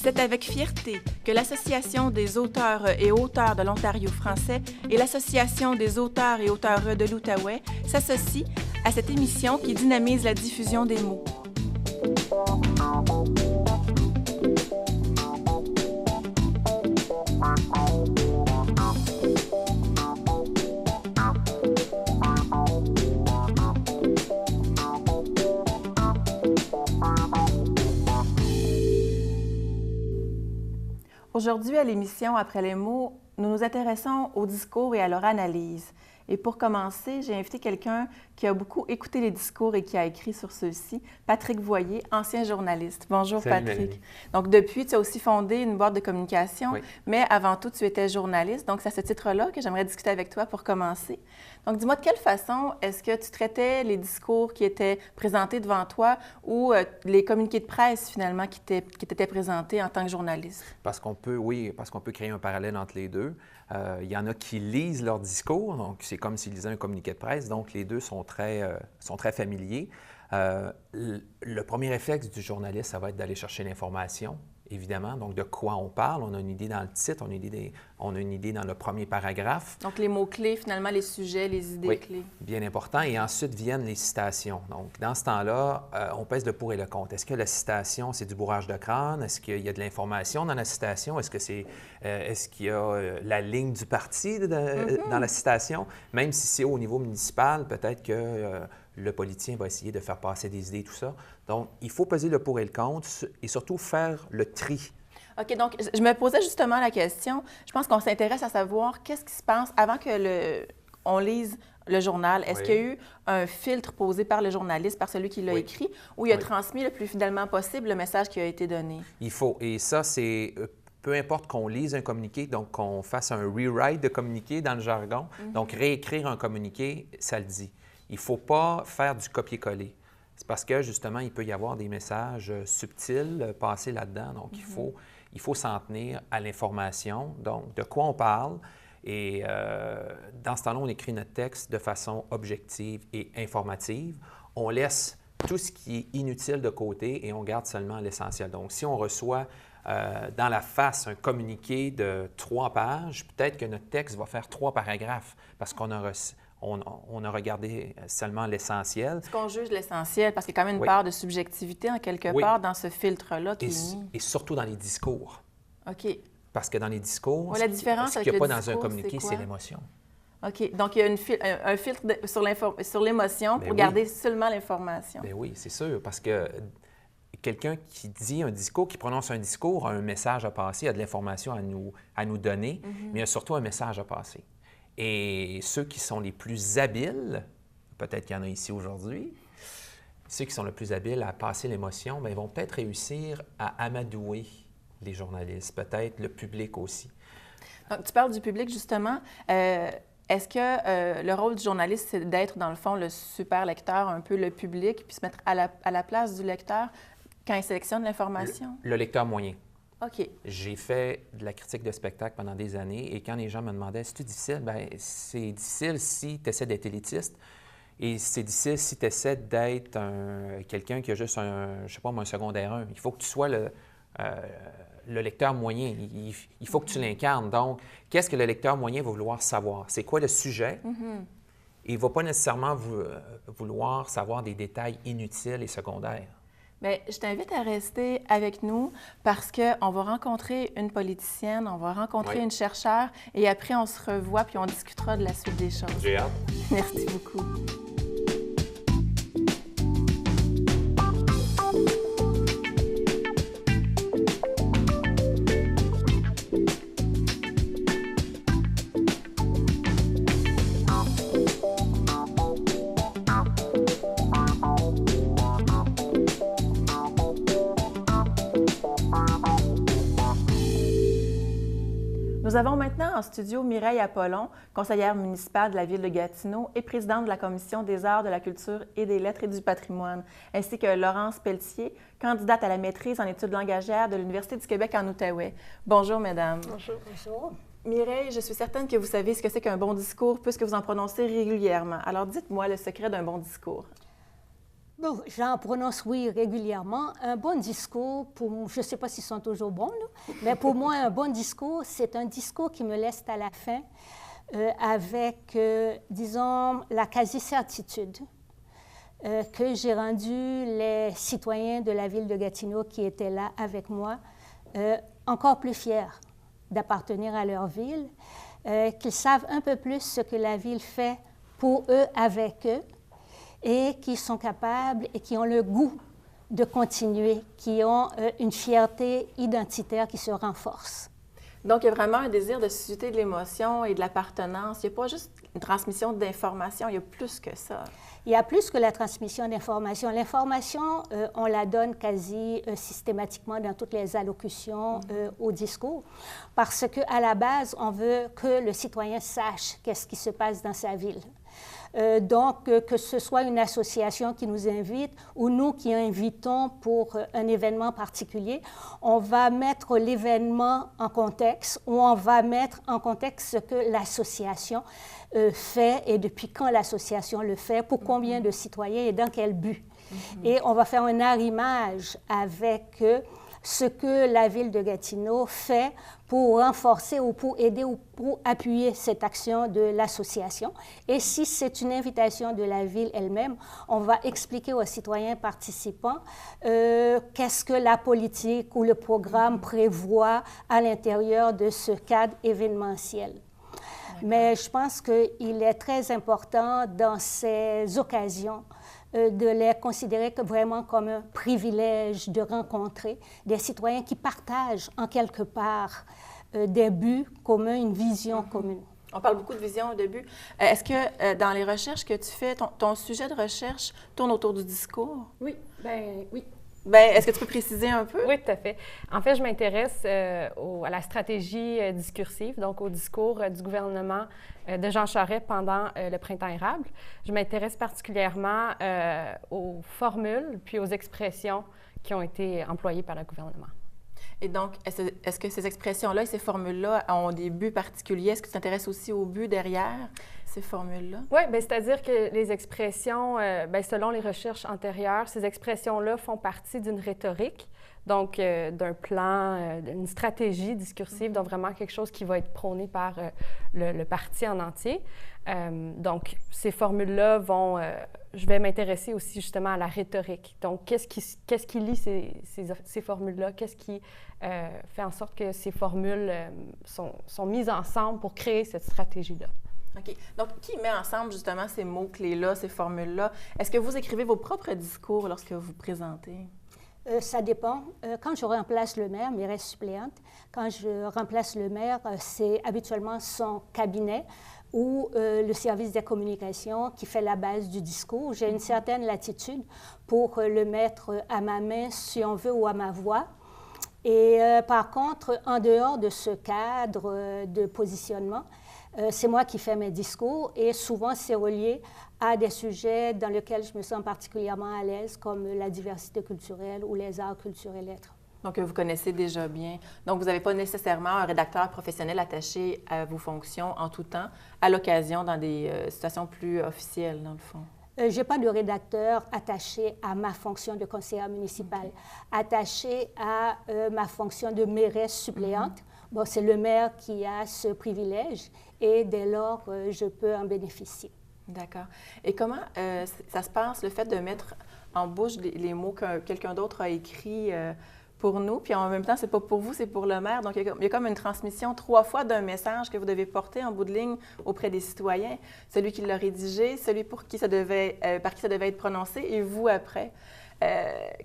C'est avec fierté que l'Association des auteurs et auteurs de l'Ontario français et l'Association des auteurs et auteurs de l'Outaouais s'associent à cette émission qui dynamise la diffusion des mots. Aujourd'hui, à l'émission Après les mots, nous nous intéressons au discours et à leur analyse. Et pour commencer, j'ai invité quelqu'un qui a beaucoup écouté les discours et qui a écrit sur ceux-ci, Patrick Voyer, ancien journaliste. Bonjour. Salut, Patrick. Mélanie. Donc depuis, tu as aussi fondé une boîte de communication, oui. Mais avant tout, tu étais journaliste. Donc c'est à ce titre-là que j'aimerais discuter avec toi pour commencer. Donc dis-moi, de quelle façon est-ce que tu traitais les discours qui étaient présentés devant toi ou les communiqués de presse finalement qui t'étaient présentés en tant que journaliste? Parce qu'on peut créer un parallèle entre les deux. Il y en a qui lisent leur discours, donc c'est comme s'ils lisaient un communiqué de presse, donc les deux sont très familiers. Le premier réflexe du journaliste, ça va être d'aller chercher l'information, évidemment. Donc, de quoi on parle? On a une idée dans le titre, on a une idée dans le premier paragraphe. Donc, les mots-clés, finalement, les sujets, les idées clés. Bien important. Et ensuite viennent les citations. Donc, dans ce temps-là, on pèse le pour et le contre. Est-ce que la citation, c'est du bourrage de crâne? Est-ce qu'il y a de l'information dans la citation? Est-ce qu'il y a la ligne du parti dans la citation? Même si c'est au niveau municipal, peut-être que le politicien va essayer de faire passer des idées, tout ça. Donc, il faut peser le pour et le contre et surtout faire le tri. OK, donc je me posais justement la question. Je pense qu'on s'intéresse à savoir qu'est-ce qui se passe avant que on lise le journal. Est-ce qu'il y a eu un filtre posé par le journaliste, par celui qui l'a écrit, ou il a transmis le plus fidèlement possible le message qui a été donné? Il faut. Et ça, c'est... Peu importe qu'on lise un communiqué, donc qu'on fasse un rewrite de communiqué dans le jargon. Donc, réécrire un communiqué, ça le dit. Il ne faut pas faire du copier-coller. C'est parce que, justement, il peut y avoir des messages subtils passés là-dedans. Donc, il faut s'en tenir à l'information, donc de quoi on parle. Et dans ce temps-là, on écrit notre texte de façon objective et informative. On laisse tout ce qui est inutile de côté et on garde seulement l'essentiel. Donc, si on reçoit dans la face un communiqué de 3 pages, peut-être que notre texte va faire 3 paragraphes parce qu'on a regardé seulement l'essentiel. Est-ce qu'on juge l'essentiel? Parce qu'il y a quand même une part de subjectivité en quelque part dans ce filtre-là qui est mis. Et surtout dans les discours. OK. Parce que dans les discours, la différence ce qu'il n'y a pas dans un communiqué, c'est l'émotion. OK. Donc, il y a un filtre sur l'émotion pour garder seulement l'information. Bien oui, c'est sûr. Parce que quelqu'un qui dit un discours, qui prononce un discours, a un message à passer, a de l'information à nous donner, mais il a surtout un message à passer. Et ceux qui sont les plus habiles, peut-être qu'il y en a ici aujourd'hui, ceux qui sont les plus habiles à passer l'émotion, bien, ils vont peut-être réussir à amadouer les journalistes, peut-être le public aussi. Donc, tu parles du public, justement. Est-ce que le rôle du journaliste, c'est d'être, dans le fond, le super lecteur, un peu le public, puis se mettre à la place du lecteur quand il sélectionne l'information? Le lecteur moyen. OK. J'ai fait de la critique de spectacle pendant des années et quand les gens me demandaient « c'est-tu difficile? » Bien, c'est difficile si tu essaies d'être élitiste et c'est difficile si tu essaies d'être quelqu'un qui a juste un secondaire 1. Il faut que tu sois le lecteur moyen. Il faut que tu l'incarnes. Donc, qu'est-ce que le lecteur moyen va vouloir savoir? C'est quoi le sujet? Et il ne va pas nécessairement vouloir savoir des détails inutiles et secondaires. Bien, je t'invite à rester avec nous parce qu'on va rencontrer une politicienne, on va rencontrer une chercheure et après, on se revoit puis on discutera de la suite des choses. J'ai hâte. Merci beaucoup. Nous avons maintenant en studio Mireille Apollon, conseillère municipale de la Ville de Gatineau et présidente de la Commission des arts, de la culture et des lettres et du patrimoine, ainsi que Laurence Pelletier, candidate à la maîtrise en études langagières de l'Université du Québec en Outaouais. Bonjour, mesdames. Bonjour, bonjour. Mireille, je suis certaine que vous savez ce que c'est qu'un bon discours puisque vous en prononcez régulièrement. Alors, dites-moi le secret d'un bon discours. Bon, j'en prononce oui régulièrement. Un bon discours, je ne sais pas s'ils sont toujours bons, là, mais pour moi, un bon discours, c'est un discours qui me laisse à la fin avec, disons, la quasi-certitude que j'ai rendu les citoyens de la ville de Gatineau qui étaient là avec moi encore plus fiers d'appartenir à leur ville, qu'ils savent un peu plus ce que la ville fait pour eux, avec eux, et qui sont capables et qui ont le goût de continuer, qui ont une fierté identitaire qui se renforce. Donc, il y a vraiment un désir de susciter de l'émotion et de l'appartenance. Il n'y a pas juste une transmission d'informations, il y a plus que ça. Il y a plus que la transmission d'informations. L'information, on la donne quasi systématiquement dans toutes les allocutions au discours, parce qu'à la base, on veut que le citoyen sache qu'est-ce qui se passe dans sa ville. Donc, que ce soit une association qui nous invite ou nous qui invitons pour un événement particulier, on va mettre l'événement en contexte ou on va mettre en contexte ce que l'association fait et depuis quand l'association le fait, pour combien de citoyens et dans quel but. Et on va faire un arrimage avec ce que la ville de Gatineau fait pour renforcer ou pour aider ou pour appuyer cette action de l'association. Et si c'est une invitation de la ville elle-même, on va expliquer aux citoyens participants qu'est-ce que la politique ou le programme prévoit à l'intérieur de ce cadre événementiel. Mais je pense qu'il est très important dans ces occasions de les considérer vraiment comme un privilège de rencontrer des citoyens qui partagent en quelque part des buts communs, une vision commune. On parle beaucoup de vision au début. Est-ce que dans les recherches que tu fais, ton sujet de recherche tourne autour du discours? Oui, oui. Est-ce que tu peux préciser un peu? Oui, tout à fait. En fait, je m'intéresse à la stratégie discursive, donc au discours du gouvernement de Jean Charest pendant le Printemps érable. Je m'intéresse particulièrement aux formules puis aux expressions qui ont été employées par le gouvernement. Et donc, est-ce que ces expressions-là et ces formules-là ont des buts particuliers? Est-ce que tu t'intéresses aussi aux buts derrière ces formules-là? Oui, c'est-à-dire que les expressions, selon les recherches antérieures, ces expressions-là font partie d'une rhétorique, donc d'un plan, d'une stratégie discursive, donc vraiment quelque chose qui va être prôné par le parti en entier. Donc, ces formules-là vont... je vais m'intéresser aussi justement à la rhétorique. Donc, qu'est-ce qui lie ces formules-là? Qu'est-ce qui fait en sorte que ces formules sont mises ensemble pour créer cette stratégie-là? OK. Donc, qui met ensemble justement ces mots-clés-là, ces formules-là? Est-ce que vous écrivez vos propres discours lorsque vous présentez? Ça dépend. Quand je remplace le maire, mairesse suppléante, quand je remplace le maire, c'est habituellement son cabinet ou le service des communications qui fait la base du discours. J'ai une certaine latitude pour le mettre à ma main, si on veut, ou à ma voix. Et par contre, en dehors de ce cadre de positionnement, c'est moi qui fais mes discours et souvent c'est relié à des sujets dans lesquels je me sens particulièrement à l'aise, comme la diversité culturelle ou les arts culturels et lettres. Donc, vous connaissez déjà bien. Donc, vous n'avez pas nécessairement un rédacteur professionnel attaché à vos fonctions en tout temps, à l'occasion, dans des situations plus officielles, dans le fond? Je n'ai pas de rédacteur attaché à ma fonction de conseillère municipale, attaché à ma fonction de mairesse suppléante. Bon, c'est le maire qui a ce privilège et dès lors, je peux en bénéficier. D'accord. Et comment ça se passe, le fait de mettre en bouche les mots que quelqu'un d'autre a écrits pour nous, puis en même temps, c'est pas pour vous, c'est pour le maire. Donc, il y a comme une transmission 3 fois d'un message que vous devez porter en bout de ligne auprès des citoyens. Celui qui l'a rédigé, celui par qui ça devait être prononcé, et vous après.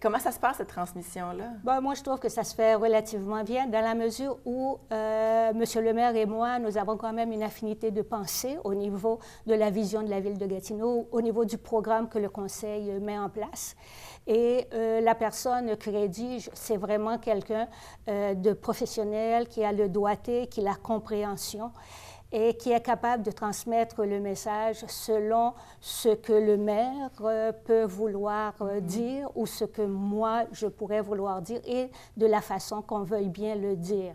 Comment ça se passe, cette transmission-là? Bon, moi, je trouve que ça se fait relativement bien dans la mesure où M. le maire et moi, nous avons quand même une affinité de pensée au niveau de la vision de la ville de Gatineau, au niveau du programme que le conseil met en place. Et la personne qui rédige, c'est vraiment quelqu'un de professionnel qui a le doigté, qui a la compréhension et qui est capable de transmettre le message selon ce que le maire peut vouloir dire ou ce que moi, je pourrais vouloir dire et de la façon qu'on veuille bien le dire.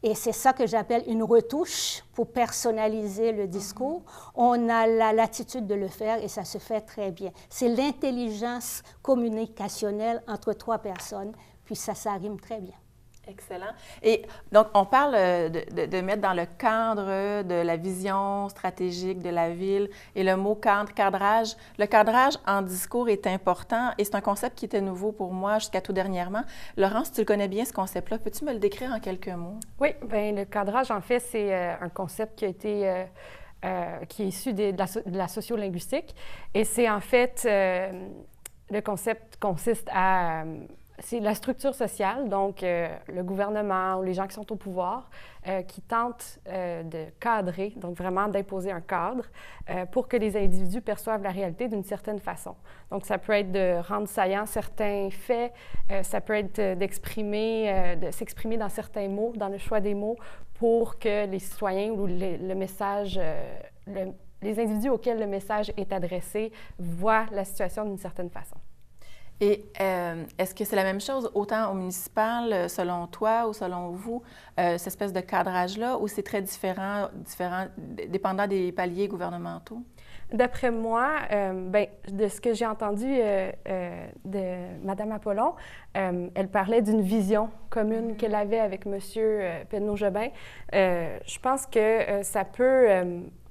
Et c'est ça que j'appelle une retouche pour personnaliser le discours. On a la latitude de le faire et ça se fait très bien. C'est l'intelligence communicationnelle entre 3 personnes, puis ça rime très bien. Excellent. Et donc, on parle de mettre dans le cadre de la vision stratégique de la ville et le mot cadre, cadrage. Le cadrage en discours est important et c'est un concept qui était nouveau pour moi jusqu'à tout dernièrement. Laurence, tu le connais bien, ce concept-là. Peux-tu me le décrire en quelques mots? Oui, bien, le cadrage, en fait, c'est un concept qui a été... qui est issu de la sociolinguistique. Et c'est en fait, le concept consiste à... c'est la structure sociale, donc le gouvernement ou les gens qui sont au pouvoir, qui tentent de cadrer, donc vraiment d'imposer un cadre pour que les individus perçoivent la réalité d'une certaine façon. Donc, ça peut être de rendre saillants certains faits, ça peut être d'exprimer, de s'exprimer dans certains mots, dans le choix des mots, pour que les citoyens ou le message, les individus auxquels le message est adressé voient la situation d'une certaine façon. Et est-ce que c'est la même chose autant au municipal, selon toi ou selon vous, cette espèce de cadrage-là, ou c'est très différent dépendant des paliers gouvernementaux? D'après moi, ben, de ce que j'ai entendu de Mme Apollon, elle parlait d'une vision commune qu'elle avait avec M. Penneau-Jobin. Je pense que ça peut,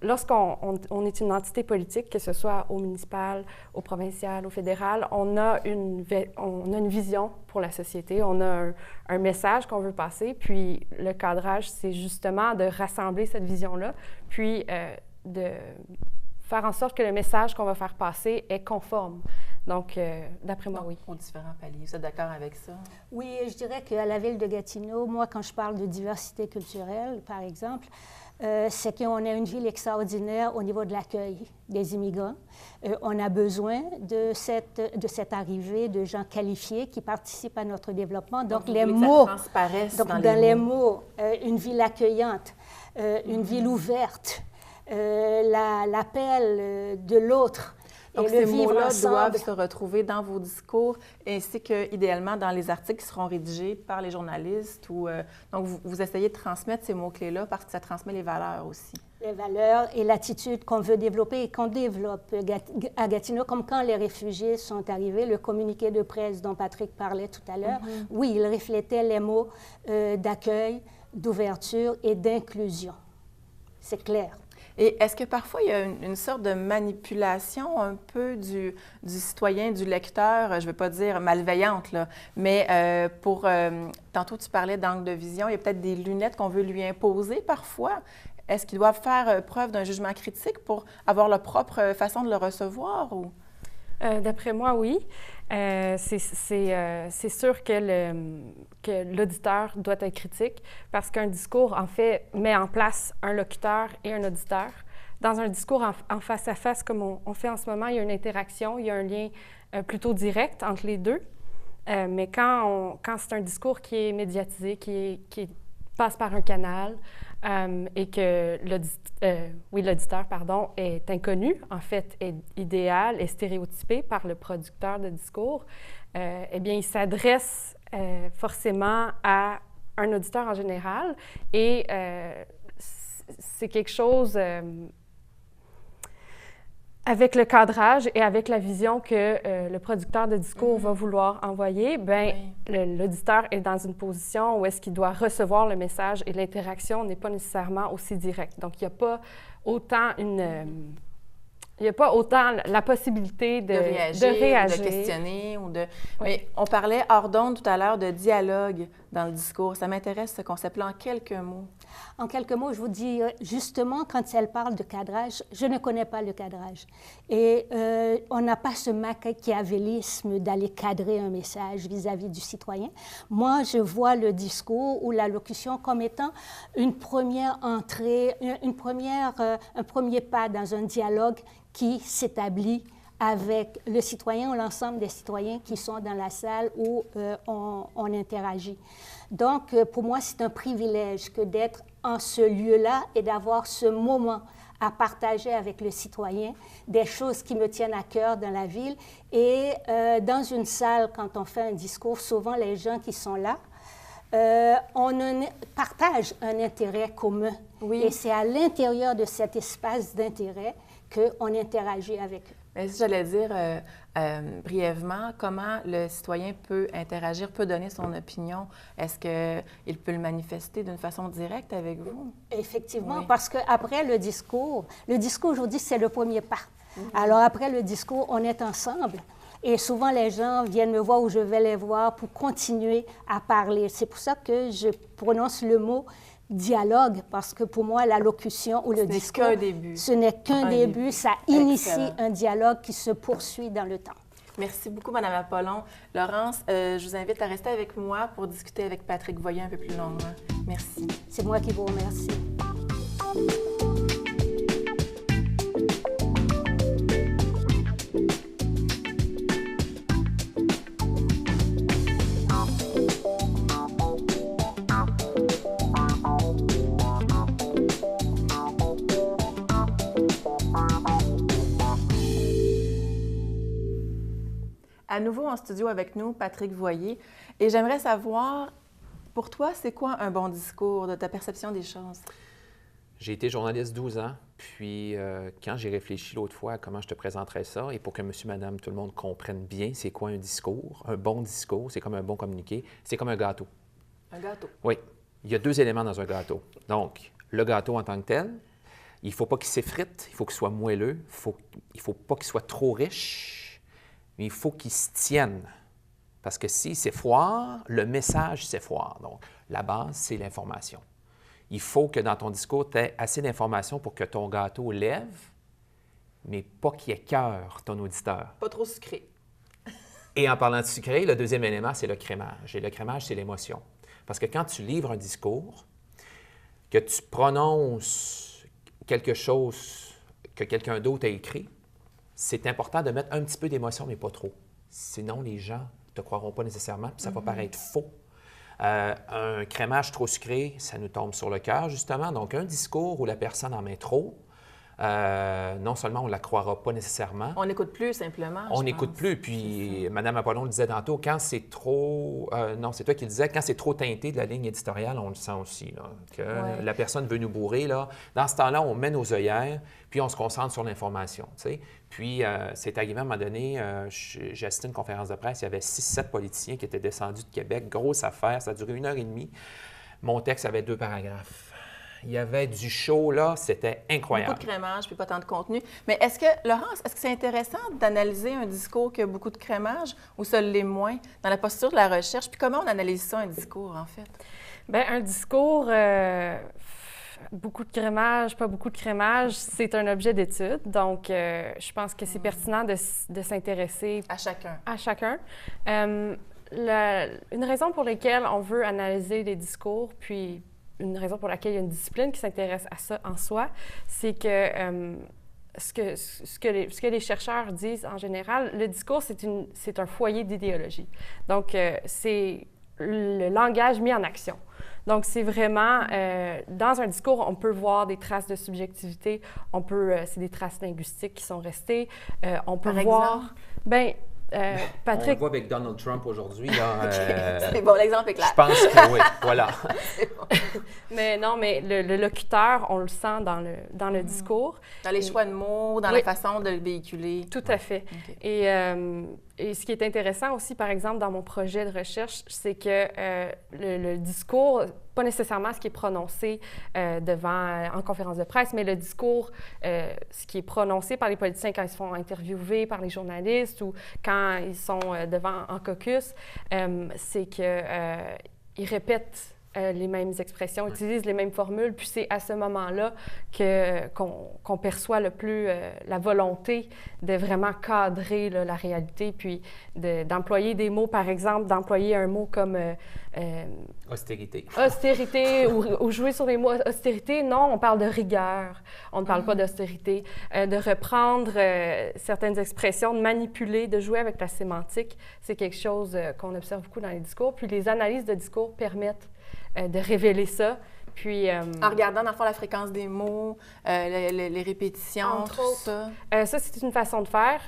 lorsqu'on est une entité politique, que ce soit au municipal, au provincial, au fédéral, on a une vision pour la société, on a un message qu'on veut passer, puis le cadrage, c'est justement de rassembler cette vision-là, puis de faire en sorte que le message qu'on va faire passer est conforme. Donc, d'après moi, oui. Aux différents paliers. Vous êtes d'accord avec ça? Oui, je dirais qu'à la ville de Gatineau, moi, quand je parle de diversité culturelle, par exemple, c'est qu'on a une ville extraordinaire au niveau de l'accueil des immigrants. On a besoin de cette arrivée de gens qualifiés qui participent à notre développement. Donc, les mots, dans les mots, une ville accueillante, une ville ouverte, l'appel de l'autre. Donc, ces mots-là doivent se retrouver dans vos discours ainsi qu'idéalement dans les articles qui seront rédigés par les journalistes. Donc, vous essayez de transmettre ces mots-clés-là parce que ça transmet les valeurs aussi. Les valeurs et l'attitude qu'on veut développer et qu'on développe à Gatineau, comme quand les réfugiés sont arrivés, le communiqué de presse dont Patrick parlait tout à l'heure, oui, il reflétait les mots d'accueil, d'ouverture et d'inclusion. C'est clair. Et est-ce que parfois il y a une sorte de manipulation un peu du citoyen, du lecteur, je ne veux pas dire malveillante, là, mais tantôt tu parlais d'angle de vision, il y a peut-être des lunettes qu'on veut lui imposer parfois. Est-ce qu'ils doivent faire preuve d'un jugement critique pour avoir leur propre façon de le recevoir? Ou? D'après moi, oui. C'est sûr que l'auditeur doit être critique parce qu'un discours, en fait, met en place un locuteur et un auditeur. Dans un discours en face à face, comme on fait en ce moment, il y a une interaction, il y a un lien plutôt direct entre les deux. Mais quand c'est un discours qui est médiatisé, qui passe par un canal et que l'auditeur, est inconnu, en fait, est idéal, est stéréotypé par le producteur de discours, eh bien, il s'adresse forcément à un auditeur en général et c'est quelque chose... avec le cadrage et avec la vision que le producteur de discours va vouloir envoyer, bien, l'auditeur est dans une position où est-ce qu'il doit recevoir le message et l'interaction n'est pas nécessairement aussi directe. Donc, il n'y a pas autant la possibilité de réagir. De questionner. Mais on parlait hors d'onde tout à l'heure de dialogue dans le discours. Ça m'intéresse, ce concept-là, en quelques mots. En quelques mots, je vous dis, justement, quand elle parle de cadrage, je ne connais pas le cadrage. Et on n'a pas ce machiavélisme d'aller cadrer un message vis-à-vis du citoyen. Moi, je vois le discours ou l'allocution comme étant une première entrée, un premier pas dans un dialogue qui s'établit avec le citoyen ou l'ensemble des citoyens qui sont dans la salle où on interagit. Donc, pour moi, c'est un privilège que d'être en ce lieu-là et d'avoir ce moment à partager avec le citoyen, des choses qui me tiennent à cœur dans la ville. Et dans une salle, quand on fait un discours, souvent les gens qui sont là partage un intérêt commun. Oui. Et c'est à l'intérieur de cet espace d'intérêt qu'on interagit avec eux. Mais si j'allais dire brièvement, comment le citoyen peut interagir, peut donner son opinion? Est-ce qu'il peut le manifester d'une façon directe avec vous? Effectivement, Oui. parce qu'après le discours aujourd'hui, c'est le premier pas. Alors après le discours, on est ensemble. Et souvent, les gens viennent me voir ou je vais les voir pour continuer à parler. C'est pour ça que je prononce le mot dialogue, parce que pour moi, l'allocution ou le discours, ce n'est qu'un début. Ça initie un dialogue qui se poursuit dans le temps. Merci beaucoup, Mme Apollon. Laurence, je vous invite à rester avec moi pour discuter avec Patrick Voyer un peu plus longuement. Merci. C'est moi qui vous remercie. À nouveau en studio avec nous, Patrick Voyer. Et j'aimerais savoir, pour toi, c'est quoi un bon discours, de ta perception des choses? J'ai été journaliste 12 ans, puis quand j'ai réfléchi l'autre fois à comment je te présenterais ça, et pour que monsieur, madame, tout le monde comprenne bien c'est quoi un discours, un bon discours, c'est comme un bon communiqué, c'est comme un gâteau. Un gâteau? Oui. Il y a 2 éléments dans un gâteau. Donc, le gâteau en tant que tel, il ne faut pas qu'il s'effrite, il faut qu'il soit moelleux, il ne faut pas qu'il soit trop riche, mais il faut qu'il se tienne. Parce que s'il s'effoire, le message s'effoire. Donc, la base, c'est l'information. Il faut que dans ton discours, tu aies assez d'informations pour que ton gâteau lève, mais pas qu'il écœure ton auditeur. Pas trop sucré. Et en parlant de sucré, le deuxième élément, c'est le crémage. Et le crémage, c'est l'émotion. Parce que quand tu livres un discours, que tu prononces quelque chose que quelqu'un d'autre a écrit, c'est important de mettre un petit peu d'émotion, mais pas trop. Sinon, les gens ne te croiront pas nécessairement, puis ça va paraître faux. Un crémage trop sucré, ça nous tombe sur le cœur, justement. Donc, un discours où la personne en met trop, non seulement on ne la croira pas nécessairement. On n'écoute plus, simplement. On n'écoute plus. Puis, Mme Apollon le disait tantôt, quand c'est trop... non, c'est toi qui le disais, quand c'est trop teinté de la ligne éditoriale, on le sent aussi, là, que la personne veut nous bourrer. Là. Dans ce temps-là, on met nos œillères, puis on se concentre sur l'information, tu sais. Puis, c'est arrivé à un moment donné, j'ai assisté à une conférence de presse, il y avait 6-7 politiciens qui étaient descendus de Québec, grosse affaire, ça a duré 1h30. Mon texte avait 2 paragraphes. Il y avait du show, là, c'était incroyable. Beaucoup de crémage, puis pas tant de contenu. Mais est-ce que, Laurence, est-ce que c'est intéressant d'analyser un discours qui a beaucoup de crémage ou ça l'est moins dans la posture de la recherche? Puis comment on analyse ça, un discours, en fait? Bien, un discours, beaucoup de crémage, pas beaucoup de crémage, c'est un objet d'étude. Donc, je pense que c'est pertinent de s'intéresser à chacun. À chacun. Une raison pour laquelle on veut analyser les discours, puis une raison pour laquelle il y a une discipline qui s'intéresse à ça en soi, c'est que ce que les chercheurs disent en général, le discours, c'est un foyer d'idéologie. Donc, c'est le langage mis en action. Donc, c'est vraiment, dans un discours, on peut voir des traces de subjectivité, c'est des traces linguistiques qui sont restées. On peut voir... Bien, Patrick... On le voit avec Donald Trump aujourd'hui. C'est bon, l'exemple est clair. Je pense que oui, voilà. Bon. Mais non, mais le locuteur, on le sent dans le discours. Dans les choix de mots, dans la façon de le véhiculer. Tout à fait. Okay. Et ce qui est intéressant aussi, par exemple, dans mon projet de recherche, c'est que le discours, pas nécessairement ce qui est prononcé en conférence de presse, mais le discours, ce qui est prononcé par les politiciens quand ils se font interviewer par les journalistes ou quand ils sont en caucus, c'est qu'ils répètent les mêmes expressions, utilisent les mêmes formules, puis c'est à ce moment-là qu'on perçoit le plus la volonté de vraiment cadrer là, la réalité, puis d'employer des mots, par exemple, d'employer un mot comme... austérité. Austérité, ou jouer sur les mots austérité. Non, on parle de rigueur, on ne parle pas d'austérité. De reprendre certaines expressions, de manipuler, de jouer avec la sémantique, c'est quelque chose qu'on observe beaucoup dans les discours. Puis les analyses de discours permettent de révéler ça. Puis, en regardant, dans le fond, la fréquence des mots, les répétitions, entre tout autres, ça. Ça, c'est une façon de faire.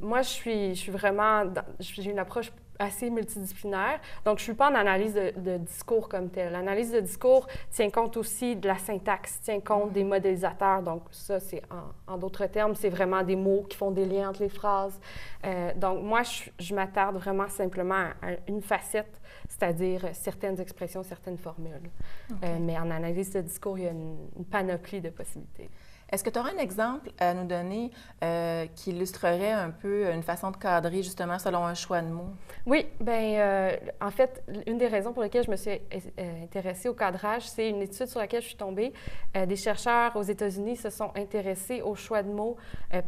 Moi, je suis vraiment... J'ai une approche assez multidisciplinaire. Donc, je ne suis pas en analyse de discours comme tel. L'analyse de discours tient compte aussi de la syntaxe, tient compte des modélisateurs. Donc, ça, c'est en d'autres termes, c'est vraiment des mots qui font des liens entre les phrases. Donc, moi, je m'attarde vraiment simplement à une facette, c'est-à-dire certaines expressions, certaines formules. Okay. Mais en analyse de discours, il y a une panoplie de possibilités. Est-ce que tu aurais un exemple à nous donner qui illustrerait un peu une façon de cadrer, justement, selon un choix de mots? Oui, bien, en fait, une des raisons pour lesquelles je me suis intéressée au cadrage, c'est une étude sur laquelle je suis tombée. Des chercheurs aux États-Unis se sont intéressés au choix de mots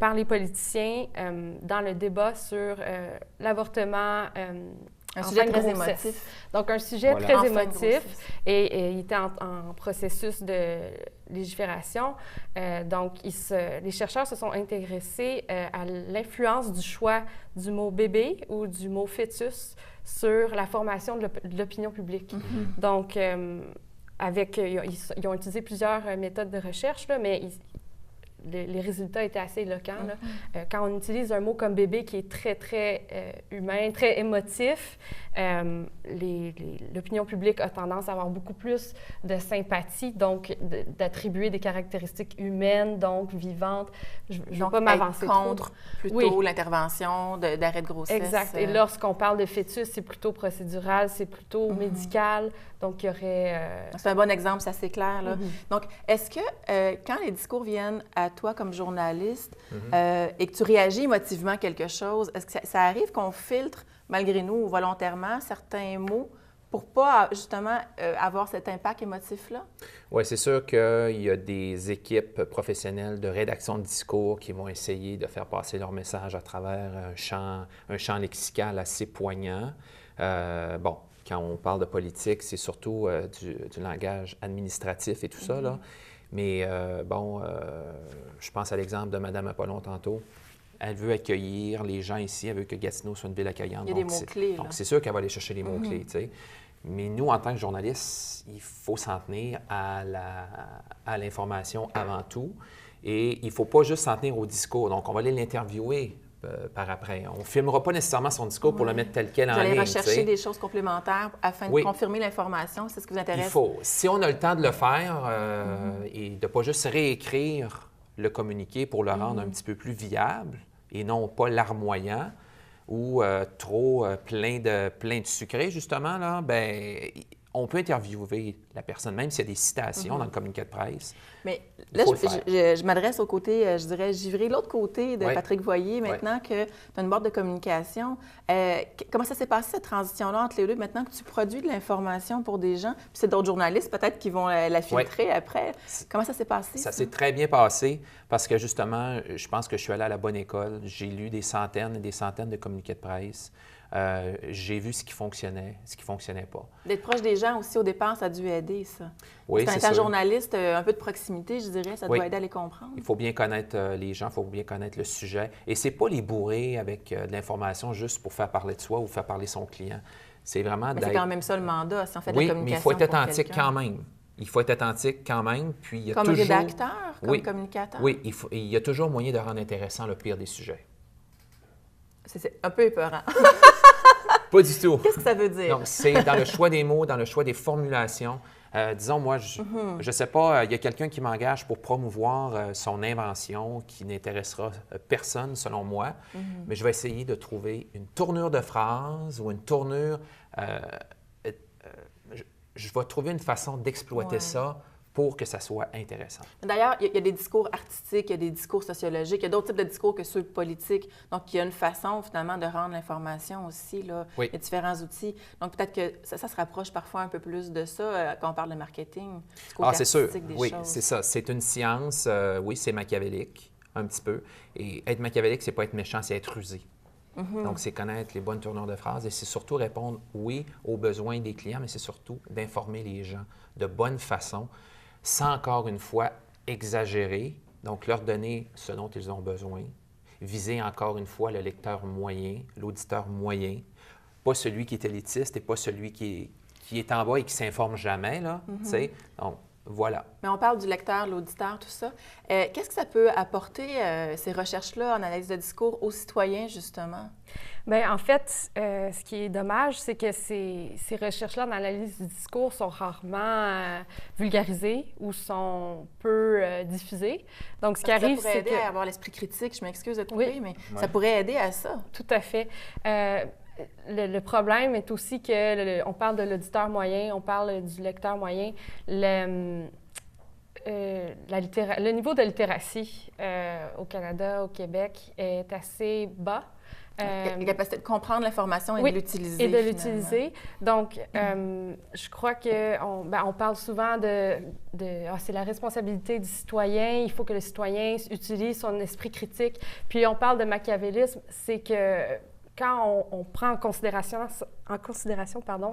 par les politiciens dans le débat sur l'avortement. Un sujet très émotif. Donc, un sujet très émotif et il était en processus de légifération. Donc, les chercheurs se sont intéressés à l'influence du choix du mot bébé ou du mot fœtus sur la formation de l'opinion publique. Mm-hmm. Donc, ils ont utilisé plusieurs méthodes de recherche, là, mais les résultats étaient assez éloquents. Là. Quand on utilise un mot comme bébé qui est très, très humain, très émotif, l'opinion publique a tendance à avoir beaucoup plus de sympathie, donc d'attribuer des caractéristiques humaines, donc vivantes. Je ne vais pas m'avancer contre plutôt l'intervention d'arrêt de grossesse. Exact. Et lorsqu'on parle de fœtus, c'est plutôt procédural, c'est plutôt médical. Donc, il y aurait... C'est un bon exemple, c'est assez clair. Là. Donc, est-ce que quand les discours viennent à toi comme journaliste et que tu réagis émotivement à quelque chose, est-ce que ça arrive qu'on filtre, malgré nous ou volontairement, certains mots pour pas, justement, avoir cet impact émotif-là? Oui, c'est sûr qu'il y a des équipes professionnelles de rédaction de discours qui vont essayer de faire passer leur message à travers un champ lexical assez poignant. Quand on parle de politique, c'est surtout du langage administratif et tout ça, là. Mais je pense à l'exemple de Mme Apollon tantôt. Elle veut accueillir les gens ici, elle veut que Gatineau soit une ville accueillante. Il y a des mots-clés. Donc, c'est sûr qu'elle va aller chercher les mots-clés, tu sais. Mais nous, en tant que journalistes, il faut s'en tenir à l'information avant tout. Et il ne faut pas juste s'en tenir au discours. Donc, on va aller l'interviewer par après. On ne filmera pas nécessairement son discours pour le mettre tel quel en ligne. Vous allez rechercher des choses complémentaires afin de confirmer l'information. C'est ce qui vous intéresse? Il faut. Si on a le temps de le faire et de ne pas juste réécrire le communiqué pour le rendre un petit peu plus viable et non pas larmoyant ou trop plein de sucré, justement, là, bien, on peut interviewer la personne, même s'il y a des citations dans le communiqué de presse. Mais là, je m'adresse au côté, je dirais, givré, l'autre côté de Patrick Voyer, maintenant que tu as une boîte de communication. Comment ça s'est passé, cette transition-là entre les deux, maintenant que tu produis de l'information pour des gens, puis c'est d'autres journalistes peut-être qui vont la filtrer après. Comment ça s'est passé? Ça s'est très bien passé parce que, justement, je pense que je suis allé à la bonne école. J'ai lu des centaines et des centaines de communiqués de presse. J'ai vu ce qui fonctionnait, ce qui ne fonctionnait pas. D'être proche des gens aussi, au départ, ça a dû aider, ça. Oui, c'est sûr. Journaliste, un peu de proximité, je dirais, ça doit aider à les comprendre. Il faut bien connaître les gens, il faut bien connaître le sujet. Et c'est pas les bourrer avec de l'information juste pour faire parler de soi ou faire parler son client. C'est vraiment d'être... C'est quand même ça le mandat, si on fait de la communication. Oui, mais il faut être authentique quand même. Il faut être authentique quand même. Puis il y a comme toujours... rédacteur, comme communicateur? Oui, il y a toujours moyen de rendre intéressant le pire des sujets. C'est un peu épeurant. Pas du tout. Qu'est-ce que ça veut dire? Donc, c'est dans le choix des mots, dans le choix des formulations. Disons, moi, je ne sais pas, il y a quelqu'un qui m'engage pour promouvoir son invention qui n'intéressera personne, selon moi, mais je vais essayer de trouver une tournure de phrase ou une tournure... je vais trouver une façon d'exploiter ça pour que ça soit intéressant. D'ailleurs, il y a des discours artistiques, il y a des discours sociologiques, il y a d'autres types de discours que ceux politiques. Donc, il y a une façon, finalement, de rendre l'information aussi. Là. Il y a différents outils. Donc, peut-être que ça se rapproche parfois un peu plus de ça quand on parle de marketing. C'est sûr. Oui, c'est ça. C'est une science. Oui, c'est machiavélique, un petit peu. Et être machiavélique, c'est pas être méchant, c'est être rusé. Donc, c'est connaître les bonnes tournures de phrases et c'est surtout répondre, oui, aux besoins des clients, mais c'est surtout d'informer les gens de bonne façon, sans encore une fois exagérer, donc leur donner ce dont ils ont besoin, viser encore une fois le lecteur moyen, l'auditeur moyen, pas celui qui est élitiste et pas celui qui est en bas et qui ne s'informe jamais, là, tu sais. Donc, Voilà. Mais on parle du lecteur, l'auditeur, tout ça. Qu'est-ce que ça peut apporter, ces recherches-là en analyse de discours aux citoyens, justement? Bien, en fait, ce qui est dommage, c'est que ces recherches-là en analyse du discours sont rarement vulgarisées ou sont peu diffusées. Donc, ce qui arrive, ça pourrait aider que... à avoir l'esprit critique. Je m'excuse de couper, Oui. mais ça pourrait aider à ça. Tout à fait. Le problème est aussi que on parle de l'auditeur moyen, on parle du lecteur moyen. Le niveau de littératie au Canada, au Québec, est assez bas. La capacité de comprendre l'information et oui, de l'utiliser. Et de l'utiliser. Donc, je crois qu'on parle souvent c'est la responsabilité du citoyen, il faut que le citoyen utilise son esprit critique. Puis on parle de machiavélisme, c'est que quand on prend en considération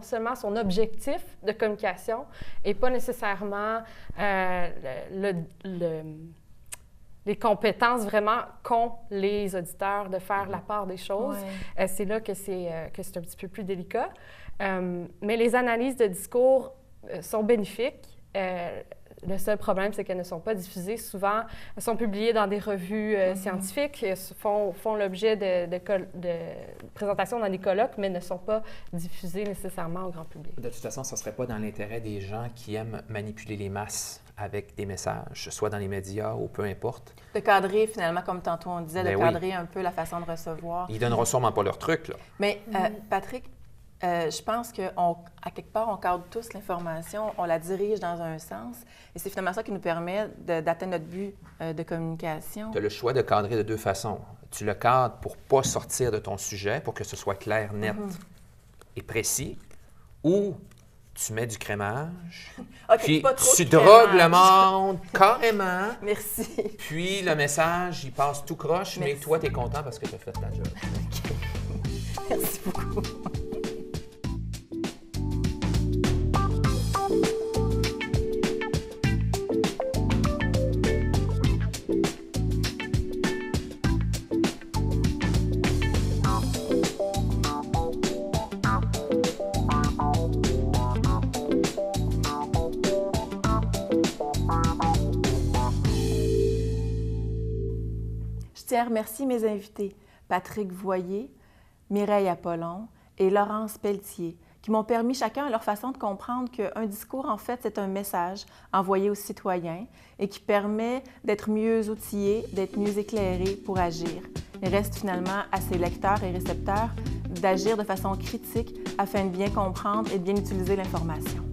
seulement son objectif de communication et pas nécessairement les compétences vraiment qu'ont les auditeurs de faire la part des choses. Ouais. C'est là que c'est un petit peu plus délicat. Mais les analyses de discours sont bénéfiques. Le seul problème, c'est qu'elles ne sont pas diffusées. Souvent, elles sont publiées dans des revues scientifiques, font l'objet de présentations dans des colloques, mais ne sont pas diffusées nécessairement au grand public. De toute façon, ce ne serait pas dans l'intérêt des gens qui aiment manipuler les masses avec des messages, soit dans les médias ou peu importe. De cadrer, finalement, comme tantôt on disait, de cadrer un peu la façon de recevoir. Ils ne donneront sûrement pas leur truc, là. Mais, Patrick, je pense qu'à quelque part, on cadre tous l'information, on la dirige dans un sens, et c'est finalement ça qui nous permet d'atteindre notre but de communication. Tu as le choix de cadrer de deux façons. Tu le cadres pour ne pas sortir de ton sujet, pour que ce soit clair, net et précis, ou tu mets du crémage, puis tu drogues le monde carrément. Merci. Puis le message, il passe tout croche, mais toi, tu es content parce que tu as fait ta job. Merci beaucoup. Je tiens à remercier mes invités, Patrick Voyer, Mireille Apollon et Laurence Pelletier, qui m'ont permis chacun à leur façon de comprendre qu'un discours, en fait, c'est un message envoyé aux citoyens et qui permet d'être mieux outillés, d'être mieux éclairés pour agir. Il reste finalement à ces lecteurs et récepteurs d'agir de façon critique afin de bien comprendre et de bien utiliser l'information.